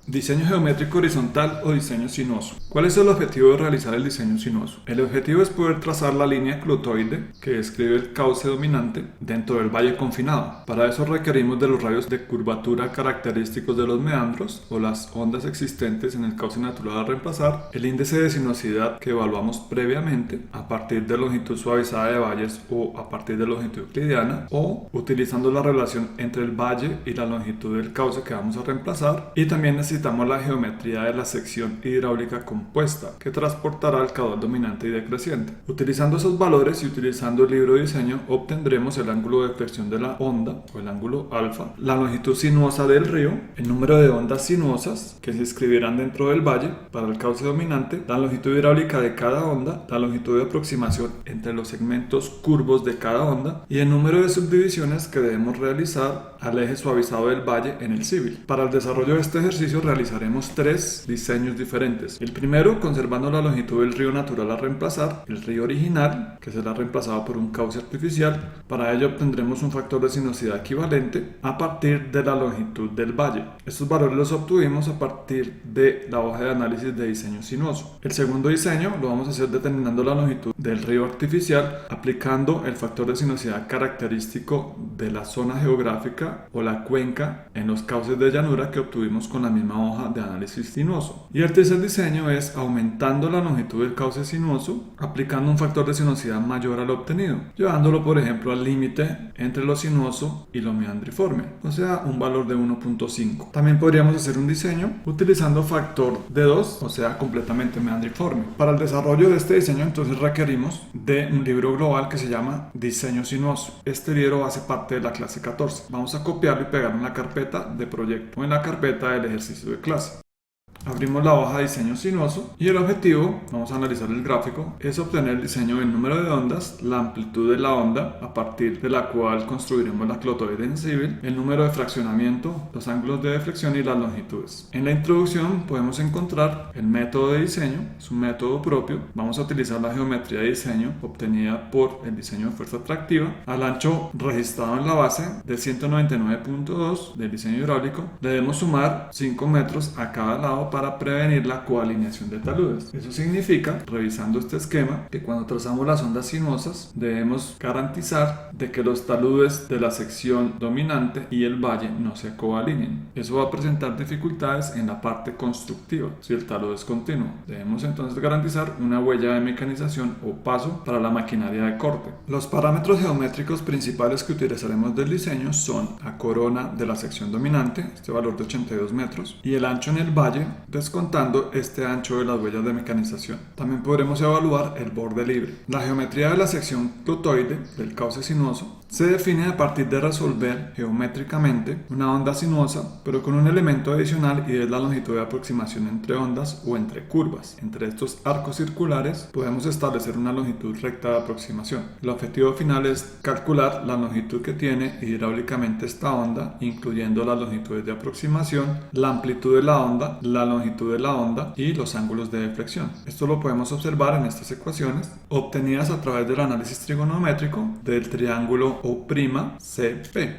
Diseño geométrico horizontal o diseño sinuoso. ¿Cuál es el objetivo de realizar el diseño sinuoso? El objetivo es poder trazar la línea clotoide que describe el cauce dominante dentro del valle confinado. Para eso requerimos de los radios de curvatura característicos de los meandros o las ondas existentes en el cauce natural a reemplazar, el índice de sinuosidad que evaluamos previamente a partir de longitud suavizada de valles o a partir de longitud euclidiana, o utilizando la relación entre el valle y la longitud del cauce que vamos a reemplazar, y también necesitamos la geometría de la sección hidráulica compuesta que transportará el caudal dominante y decreciente. Utilizando esos valores y utilizando el libro de diseño obtendremos el ángulo de flexión de la onda o el ángulo alfa, la longitud sinuosa del río, el número de ondas sinuosas que se escribirán dentro del valle para el cauce dominante, la longitud hidráulica de cada onda, la longitud de aproximación entre los segmentos curvos de cada onda y el número de subdivisiones que debemos realizar al eje suavizado del valle en el síbil. Para el desarrollo de este ejercicio realizaremos tres diseños diferentes. El primero, conservando la longitud del río natural a reemplazar, el río original, que será reemplazado por un cauce artificial. Para ello obtendremos un factor de sinuosidad equivalente a partir de la longitud del valle. Estos valores los obtuvimos a partir de la hoja de análisis de diseño sinuoso. El segundo diseño lo vamos a hacer determinando la longitud del río artificial, aplicando el factor de sinuosidad característico de la zona geográfica o la cuenca en los cauces de llanura que obtuvimos con la misma hoja de análisis sinuoso. Y el tercer diseño es aumentando la longitud del cauce sinuoso, aplicando un factor de sinuosidad mayor al obtenido, llevándolo por ejemplo al límite entre lo sinuoso y lo meandriforme, o sea, un valor de 1.5. También podríamos hacer un diseño utilizando factor de 2, o sea, completamente meandriforme. Para el desarrollo de este diseño entonces requerimos de un libro global que se llama Diseño Sinuoso. Este libro hace parte de la clase 14. Vamos a copiarlo y pegarlo en la carpeta de proyecto o en la carpeta del ejercicio de clase. Abrimos la hoja de diseño sinuoso y el objetivo, vamos a analizar el gráfico, es obtener el diseño del número de ondas, la amplitud de la onda a partir de la cual construiremos la clotoide en síbil, el número de fraccionamiento, los ángulos de deflexión y las longitudes. En la introducción podemos encontrar el método de diseño, es un método propio. Vamos a utilizar la geometría de diseño obtenida por el diseño de fuerza atractiva. Al ancho registrado en la base de 199.2 del diseño hidráulico debemos sumar 5 metros a cada lado para prevenir la coalineación de taludes. Eso significa, revisando este esquema, que cuando trazamos las ondas sinuosas debemos garantizar de que los taludes de la sección dominante y el valle no se coalineen. Eso va a presentar dificultades en la parte constructiva si el talud es continuo. Debemos entonces garantizar una huella de mecanización o paso para la maquinaria de corte. Los parámetros geométricos principales que utilizaremos del diseño son la corona de la sección dominante, este valor de 82 metros, y el ancho en el valle, descontando este ancho de las huellas de mecanización. También podremos evaluar el borde libre. La geometría de la sección clotoide del cauce sinuoso se define a partir de resolver geométricamente una onda sinuosa, pero con un elemento adicional, y es la longitud de aproximación entre ondas o entre curvas. Entre estos arcos circulares podemos establecer una longitud recta de aproximación. El objetivo final es calcular la longitud que tiene hidráulicamente esta onda, incluyendo las longitudes de aproximación, la amplitud de la onda, la longitud de la onda y los ángulos de deflexión. Esto lo podemos observar en estas ecuaciones obtenidas a través del análisis trigonométrico del triángulo O'C.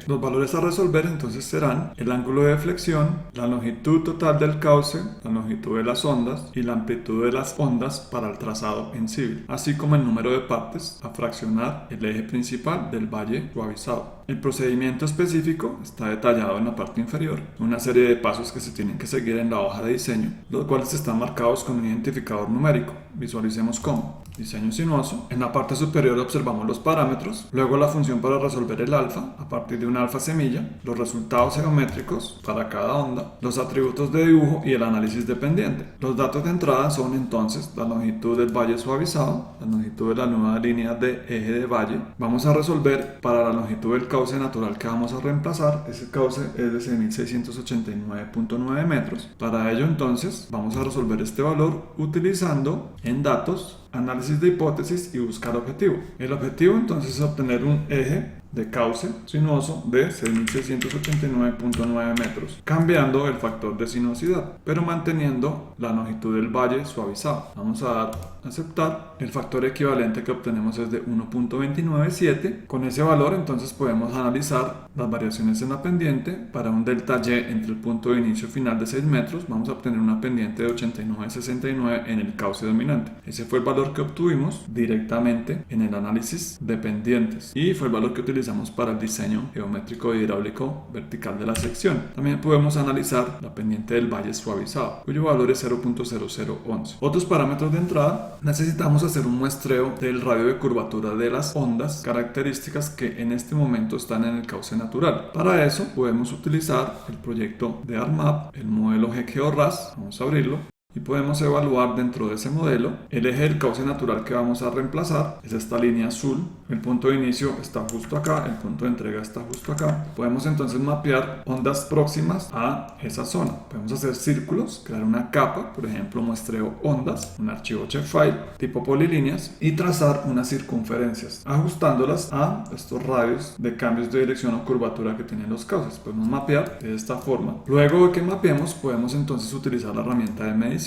Los valores a resolver entonces serán el ángulo de deflexión, la longitud total del cauce, la longitud de las ondas y la amplitud de las ondas para el trazado en síbil, así como el número de partes a fraccionar el eje principal del valle suavizado. El procedimiento específico está detallado en la parte inferior, una serie de pasos que se tienen que seguir en la hoja de diseño, los cuales están marcados con un identificador numérico. Visualicemos cómo. Diseño sinuoso. En la parte superior observamos los parámetros, luego la función para resolver el alfa a partir de una alfa semilla, los resultados geométricos para cada onda, los atributos de dibujo y el análisis dependiente. Los datos de entrada son entonces la longitud del valle suavizado, la longitud de la nueva línea de eje de valle. Vamos a resolver para la longitud del cauce natural que vamos a reemplazar. Ese cauce es de 6.689.9 metros. Para ello entonces vamos a resolver este valor utilizando en datos, análisis de hipótesis y buscar objetivo. El objetivo entonces es obtener un eje de cauce sinuoso de 6.689.9 metros, cambiando el factor de sinuosidad, pero manteniendo la longitud del valle suavizado. Vamos a dar a aceptar. El factor equivalente que obtenemos es de 1.297. Con ese valor entonces podemos analizar las variaciones en la pendiente. Para un delta y entre el punto de inicio y final de 6 metros vamos a obtener una pendiente de 89,69 en el cauce dominante. Ese fue el valor que obtuvimos directamente en el análisis de pendientes y fue el valor que utilizamos para el diseño geométrico e hidráulico vertical de la sección. También podemos analizar la pendiente del valle suavizado, cuyo valor es 0.0011. Otros parámetros de entrada: necesitamos hacer un muestreo del radio de curvatura de las ondas, características que en este momento están en el cauce natural. Para eso podemos utilizar el proyecto de ArcMap, el modelo GeoRAS. Vamos a abrirlo. Y podemos evaluar dentro de ese modelo el eje del cauce natural que vamos a reemplazar. Es esta línea azul. El punto de inicio está justo acá, el punto de entrega está justo acá. Podemos entonces mapear ondas próximas a esa zona. Podemos hacer círculos, crear una capa, por ejemplo muestreo ondas, un archivo shapefile tipo polilíneas, y trazar unas circunferencias, ajustándolas a estos radios de cambios de dirección o curvatura que tienen los cauces. Podemos mapear de esta forma. Luego de que mapeemos, podemos entonces utilizar la herramienta de medición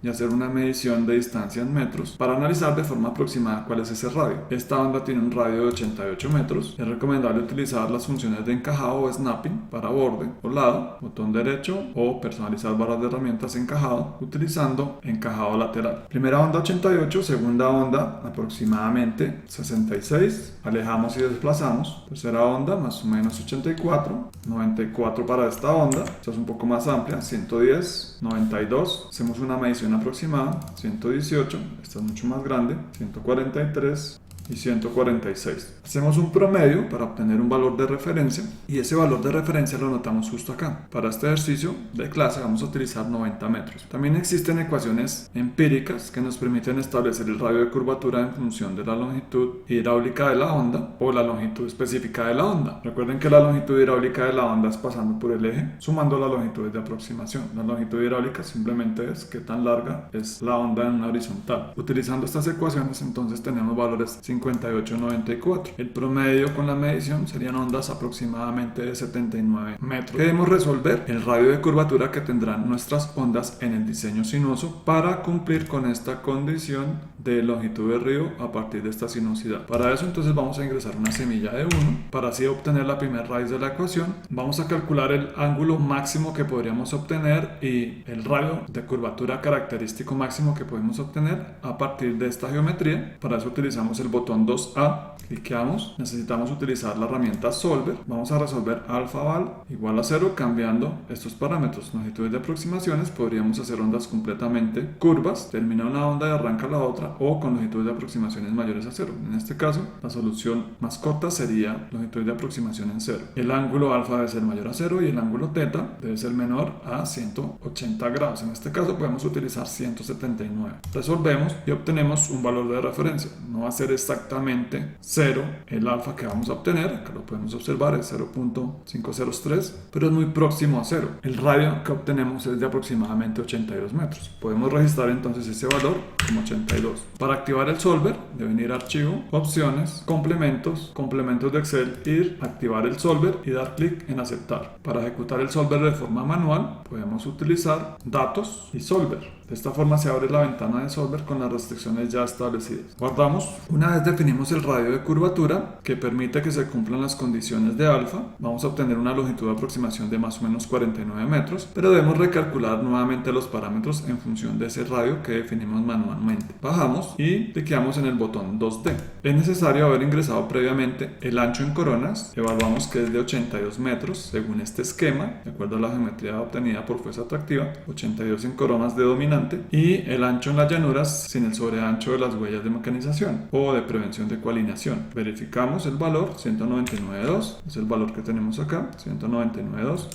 y hacer una medición de distancia en metros para analizar de forma aproximada cuál es ese radio. Esta onda tiene un radio de 88 metros. Es recomendable utilizar las funciones de encajado o snapping para borde o lado, botón derecho, o personalizar barras de herramientas encajado utilizando encajado lateral. Primera onda 88, segunda onda aproximadamente 66, alejamos y desplazamos. Tercera onda más o menos 84, 94 para esta onda, esta es un poco más amplia, 110, 92, hacemos una medición aproximada, 118, esta es mucho más grande, 143 y 146. Hacemos un promedio para obtener un valor de referencia y ese valor de referencia lo anotamos justo acá. Para este ejercicio de clase vamos a utilizar 90 metros. También existen ecuaciones empíricas que nos permiten establecer el radio de curvatura en función de la longitud hidráulica de la onda o la longitud específica de la onda. Recuerden que la longitud hidráulica de la onda es pasando por el eje sumando las longitudes de aproximación. La longitud hidráulica simplemente es qué tan larga es la onda en una horizontal. Utilizando estas ecuaciones entonces tenemos valores 58,94. El promedio con la medición serían ondas aproximadamente de 79 metros. Debemos resolver el radio de curvatura que tendrán nuestras ondas en el diseño sinuoso para cumplir con esta condición de longitud de río a partir de esta sinuosidad. Para eso entonces vamos a ingresar una semilla de 1 para así obtener la primera raíz de la ecuación. Vamos a calcular el ángulo máximo que podríamos obtener y el radio de curvatura característico máximo que podemos obtener a partir de esta geometría. Para eso utilizamos el botón 2A, cliqueamos, necesitamos utilizar la herramienta Solver. Vamos a resolver alfa val igual a 0 cambiando estos parámetros. Longitudes de aproximaciones, podríamos hacer ondas completamente curvas, termina una onda y arranca la otra, o con longitudes de aproximaciones mayores a 0. En este caso, la solución más corta sería longitud de aproximación en 0. El ángulo alfa debe ser mayor a 0 y el ángulo teta debe ser menor a 180 grados. En este caso podemos utilizar 179. Resolvemos y obtenemos un valor de referencia. No va a ser exactamente 0 el alfa que vamos a obtener, acá lo podemos observar, es 0.503, pero es muy próximo a 0. El radio que obtenemos es de aproximadamente 82 metros. Podemos registrar entonces ese valor como 82. Para activar el solver, deben ir a archivo, opciones, complementos, complementos de Excel, ir, activar el solver y dar clic en aceptar. Para ejecutar el solver de forma manual, podemos utilizar datos y solver. De esta forma se abre la ventana de solver con las restricciones ya establecidas. Guardamos. Una vez definimos el radio de curvatura que permite que se cumplan las condiciones de alfa, vamos a obtener una longitud de aproximación de más o menos 49 metros, pero debemos recalcular nuevamente los parámetros en función de ese radio que definimos manualmente. Bajamos y cliqueamos en el botón 2D. Es necesario haber ingresado previamente el ancho en coronas. Evaluamos que es de 82 metros según este esquema, de acuerdo a la geometría obtenida por fuerza atractiva, 82 en coronas de dominante, y el ancho en las llanuras sin el sobreancho de las huellas de mecanización o de prevención de coalineación. Verificamos el valor 199.2, es el valor que tenemos acá, 199.2.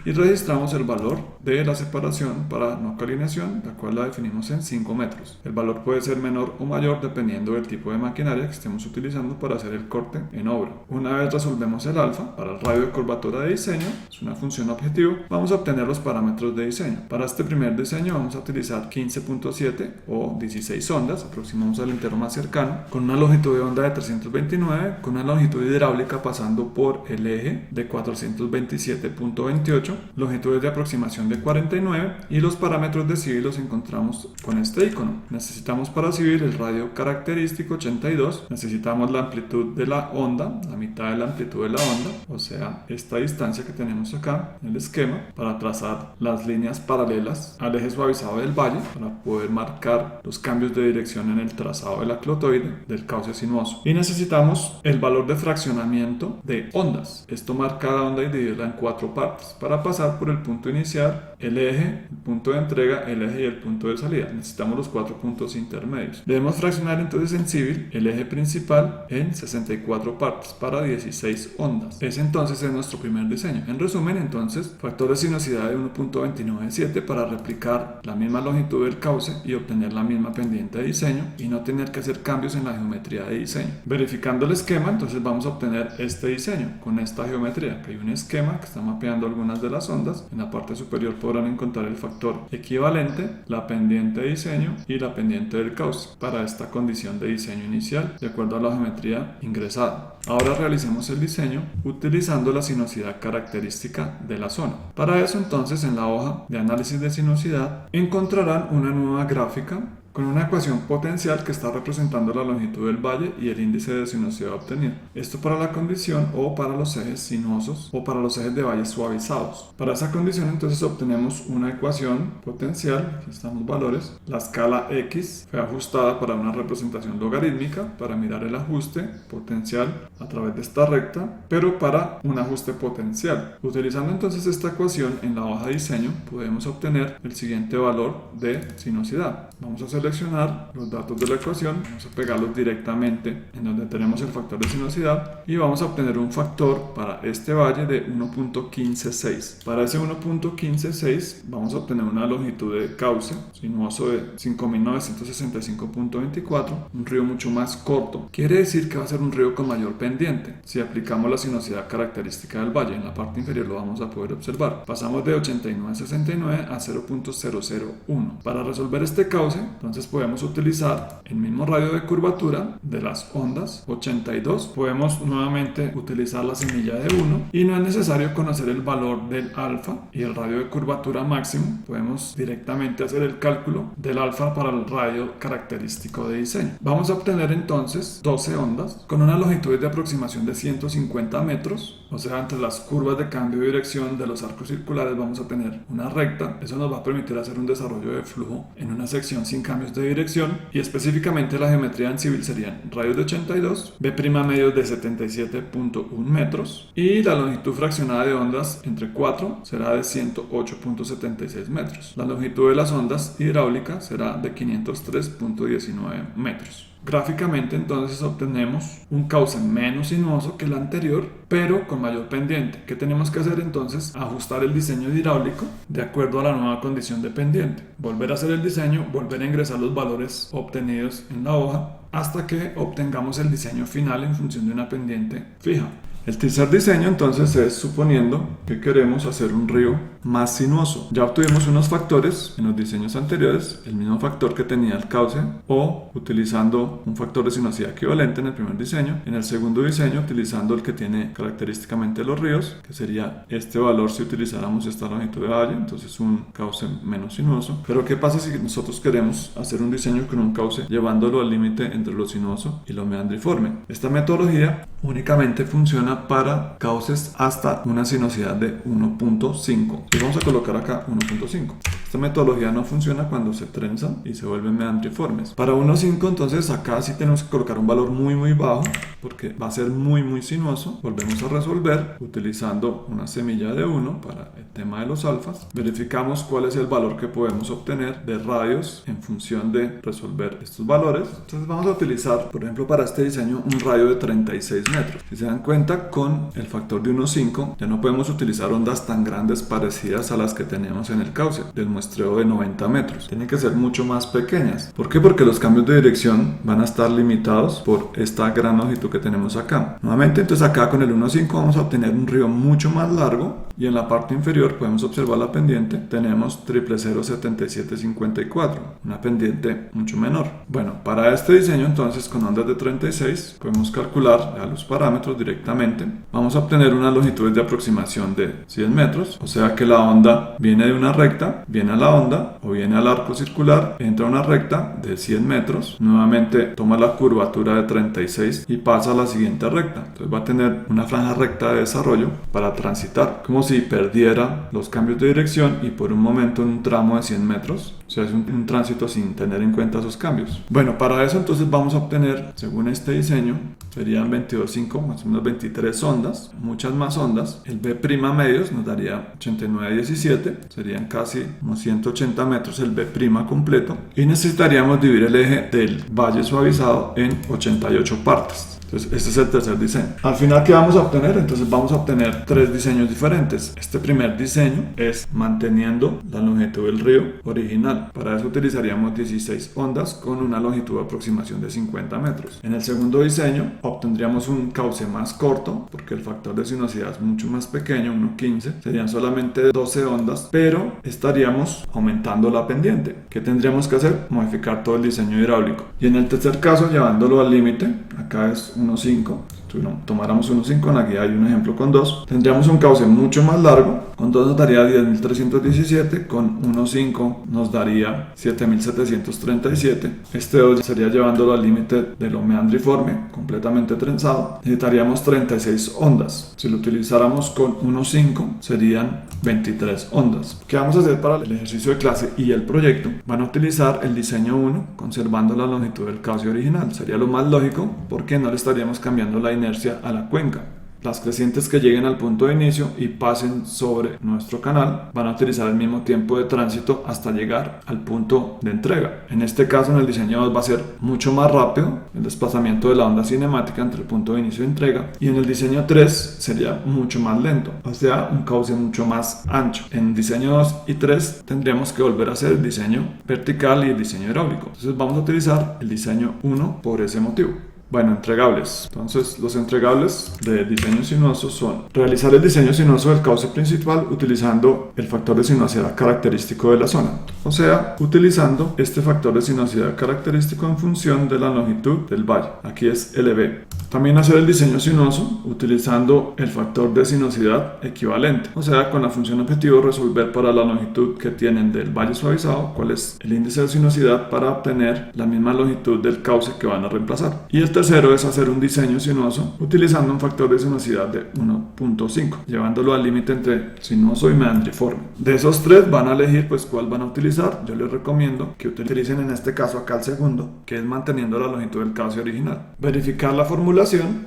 y registramos el valor de la separación para no alineación, la cual la definimos en 5 metros. El valor puede ser menor o mayor dependiendo del tipo de maquinaria que estemos utilizando para hacer el corte en obra. Una vez resolvemos el alfa para el radio de curvatura de diseño, es una función objetivo, vamos a obtener los parámetros de diseño. Para este primer diseño vamos a utilizar 15.7 o 16 ondas, aproximamos al entero más cercano, con una longitud de onda de 329, con una longitud hidráulica pasando por el eje de 427.28, longitudes de aproximación de 49 y los parámetros de civil los encontramos con este icono. Necesitamos para civil el radio característico 82, necesitamos la amplitud de la onda, la mitad de la amplitud de la onda, o sea, esta distancia que tenemos acá en el esquema para trazar las líneas paralelas al eje suavizado del valle para poder marcar los cambios de dirección en el trazado de la clotoide del cauce sinuoso. Y necesitamos el valor de fraccionamiento de ondas. Esto marca cada onda y dividirla en 4 partes para pasar por el punto inicial, el eje, el punto de entrega, el eje y el punto de salida. Necesitamos los 4 puntos intermedios. Debemos fraccionar entonces en civil el eje principal en 64 partes para 16 ondas. Ese entonces es nuestro primer diseño. En resumen, entonces, factor de sinuosidad de 1.297 para replicar la misma longitud del cauce y obtener la misma pendiente de diseño y no tener que hacer cambios en la geometría de diseño. Verificando el esquema, entonces vamos a obtener este diseño con esta geometría, que hay un esquema que está mapeando algunas de las ondas. En la parte superior podrán encontrar el factor equivalente, la pendiente de diseño y la pendiente del cauce para esta condición de diseño inicial de acuerdo a la geometría ingresada. Ahora realicemos el diseño utilizando la sinuosidad característica de la zona. Para eso entonces en la hoja de análisis de sinuosidad encontrarán una nueva gráfica con una ecuación potencial que está representando la longitud del valle y el índice de sinuosidad obtenido. Esto para la condición o para los ejes sinuosos o para los ejes de valle suavizados. Para esa condición entonces obtenemos una ecuación potencial, aquí están los valores. La escala X fue ajustada para una representación logarítmica para mirar el ajuste potencial a través de esta recta, pero para un ajuste potencial. Utilizando entonces esta ecuación en la hoja de diseño podemos obtener el siguiente valor de sinuosidad. Vamos a seleccionar los datos de la ecuación, vamos a pegarlos directamente en donde tenemos el factor de sinuosidad y vamos a obtener un factor para este valle de 1.156. Para ese 1.156 vamos a obtener una longitud de cauce sinuoso de 5.965.24, un río mucho más corto. Quiere decir que va a ser un río con mayor pendiente. Si aplicamos la sinuosidad característica del valle en la parte inferior lo vamos a poder observar. Pasamos de 89.69 a 0.001. Para resolver este cauce, entonces podemos utilizar el mismo radio de curvatura de las ondas 82. Podemos nuevamente utilizar la semilla de 1 y no es necesario conocer el valor del alfa y el radio de curvatura máximo. Podemos directamente hacer el cálculo del alfa para el radio característico de diseño. Vamos a obtener entonces 12 ondas con una longitud de aproximación de 150 metros. O sea, entre las curvas de cambio de dirección de los arcos circulares vamos a tener una recta. Eso nos va a permitir hacer un desarrollo de flujo en una sección sin cambios de dirección y específicamente la geometría en civil serían radios de 82, B' medios de 77.1 metros y la longitud fraccionada de ondas entre 4 será de 108.76 metros. La longitud de las ondas hidráulicas será de 503.19 metros. Gráficamente entonces obtenemos un cauce menos sinuoso que el anterior, pero con mayor pendiente. ¿Qué tenemos que hacer entonces? Ajustar el diseño hidráulico de acuerdo a la nueva condición de pendiente. Volver a hacer el diseño, volver a ingresar los valores obtenidos en la hoja hasta que obtengamos el diseño final en función de una pendiente fija. El tercer diseño entonces es suponiendo que queremos hacer un río más sinuoso. Ya obtuvimos unos factores en los diseños anteriores, el mismo factor que tenía el cauce o utilizando un factor de sinuosidad equivalente en el primer diseño. En el segundo diseño utilizando el que tiene característicamente los ríos, que sería este valor si utilizáramos esta longitud de valle, entonces un cauce menos sinuoso. Pero ¿qué pasa si nosotros queremos hacer un diseño con un cauce llevándolo al límite entre lo sinuoso y lo meandriforme? Esta metodología únicamente funciona para cauces hasta una sinuosidad de 1.5 y vamos a colocar acá 1.5. Esta metodología no funciona cuando se trenzan y se vuelven meandriformes. Para 1.5 entonces acá sí tenemos que colocar un valor muy bajo porque va a ser muy sinuoso. Volvemos a resolver utilizando una semilla de 1 para el tema de los alfas. Verificamos cuál es el valor que podemos obtener de radios en función de resolver estos valores. Entonces vamos a utilizar, por ejemplo, para este diseño un radio de 36 metros. Si se dan cuenta, con el factor de 1.5 ya no podemos utilizar ondas tan grandes parecidas a las que tenemos en el cauce del muestreo de 90 metros. Tienen que ser mucho más pequeñas. ¿Por qué? Porque los cambios de dirección van a estar limitados por esta gran longitud que tenemos acá. Nuevamente, entonces acá con el 1.5 vamos a obtener un río mucho más largo y en la parte inferior podemos observar la pendiente. Tenemos 0007754, una pendiente mucho menor. Bueno, para este diseño entonces con ondas de 36 podemos calcular a los parámetros directamente. Vamos a obtener unas longitudes de aproximación de 100 metros, o sea que la onda viene de una recta, viene a la onda o viene al arco circular, entra a una recta de 100 metros, nuevamente toma la curvatura de 36 y pasa a la siguiente recta. Entonces va a tener una franja recta de desarrollo para transitar, como si perdiera los cambios de dirección y por un momento en un tramo de 100 metros, o sea, es un tránsito sin tener en cuenta esos cambios. Bueno, para eso entonces vamos a obtener, según este diseño, serían 22.5, más o menos 23 ondas, muchas más ondas. El B' medios nos daría 89.17, serían casi unos 180 metros el B' completo. Y necesitaríamos dividir el eje del valle suavizado en 88 partes. Entonces, este es el tercer diseño. Al final, ¿qué vamos a obtener? Entonces vamos a obtener tres diseños diferentes. Este primer diseño es manteniendo la longitud del río original. Para eso utilizaríamos 16 ondas con una longitud de aproximación de 50 metros. En el segundo diseño obtendríamos un cauce más corto porque el factor de sinuosidad es mucho más pequeño, 1.15. Serían solamente 12 ondas, pero estaríamos aumentando la pendiente. ¿Qué tendríamos que hacer? Modificar todo el diseño hidráulico. Y en el tercer caso, llevándolo al límite, acá es 1.5. Si tomáramos 1.5, en la guía hay un ejemplo con 2, tendríamos un cauce mucho más largo. Con 2 nos daría 10.317, con 1.5 nos daría 7.737. Este 2 sería llevándolo al límite de lo meandriforme, completamente trenzado. Necesitaríamos 36 ondas. Si lo utilizáramos con 1.5 serían 23 ondas. ¿Qué vamos a hacer para el ejercicio de clase y el proyecto? Van a utilizar el diseño 1 conservando la longitud del cauce original. Sería lo más lógico porque no le estaríamos cambiando la inercia a la cuenca. Las crecientes que lleguen al punto de inicio y pasen sobre nuestro canal van a utilizar el mismo tiempo de tránsito hasta llegar al punto de entrega. En este caso, en el diseño 2 va a ser mucho más rápido el desplazamiento de la onda cinemática entre el punto de inicio y entrega, y en el diseño 3 sería mucho más lento, o sea, un cauce mucho más ancho. En diseño 2 y 3 tendríamos que volver a hacer el diseño vertical y el diseño hidráulico. Entonces vamos a utilizar el diseño 1 por ese motivo. Bueno, entregables. Entonces, los entregables de diseño sinuoso son realizar el diseño sinuoso del cauce principal utilizando el factor de sinuosidad característico de la zona. O sea, utilizando este factor de sinuosidad característico en función de la longitud del valle. Aquí es LB. También hacer el diseño sinuoso utilizando el factor de sinuosidad equivalente. O sea, con la función objetivo resolver para la longitud que tienen del valle suavizado cuál es el índice de sinuosidad para obtener la misma longitud del cauce que van a reemplazar. Y el tercero es hacer un diseño sinuoso utilizando un factor de sinuosidad de 1.5, llevándolo al límite entre sinuoso y meandriforme. De esos tres van a elegir pues cuál van a utilizar. Yo les recomiendo que utilicen en este caso acá el segundo, que es manteniendo la longitud del cauce original. Verificar la formulación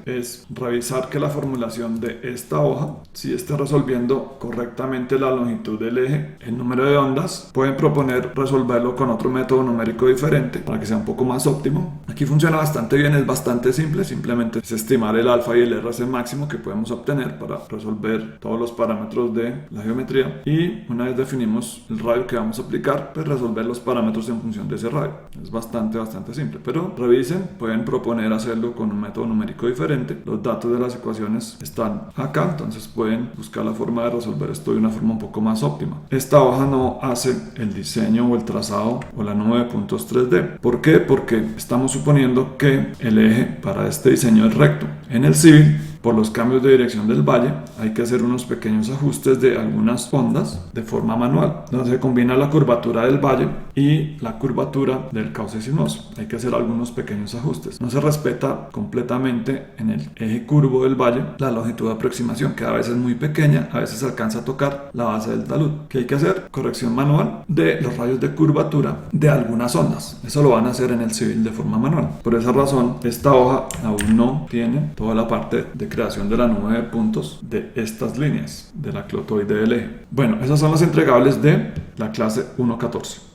es revisar que la formulación de esta hoja si esté resolviendo correctamente la longitud del eje, el número de ondas. Pueden proponer resolverlo con otro método numérico diferente para que sea un poco más óptimo. Aquí funciona bastante bien, es bastante simple, simplemente es estimar el alfa y el RC máximo que podemos obtener para resolver todos los parámetros de la geometría, y una vez definimos el radio que vamos a aplicar, pues resolver los parámetros en función de ese radio. Es bastante simple, pero revisen, pueden proponer hacerlo con un método numérico diferente. Los datos de las ecuaciones están acá, entonces pueden buscar la forma de resolver esto de una forma un poco más óptima. Esta hoja no hace el diseño o el trazado o la nube de puntos 3D. ¿Por qué? Porque estamos suponiendo que el eje para este diseño es recto. En el civil por los cambios de dirección del valle, hay que hacer unos pequeños ajustes de algunas ondas de forma manual, donde se combina la curvatura del valle y la curvatura del cauce sinuoso. Hay que hacer algunos pequeños ajustes. No se respeta completamente en el eje curvo del valle la longitud de aproximación, que a veces es muy pequeña, a veces alcanza a tocar la base del talud. ¿Qué hay que hacer? Corrección manual de los rayos de curvatura de algunas ondas. Eso lo van a hacer en el civil de forma manual. Por esa razón, esta hoja aún no tiene toda la parte de creación de la nube de puntos de estas líneas de la clotoide del eje. Bueno, esos son los entregables de la clase 1.14.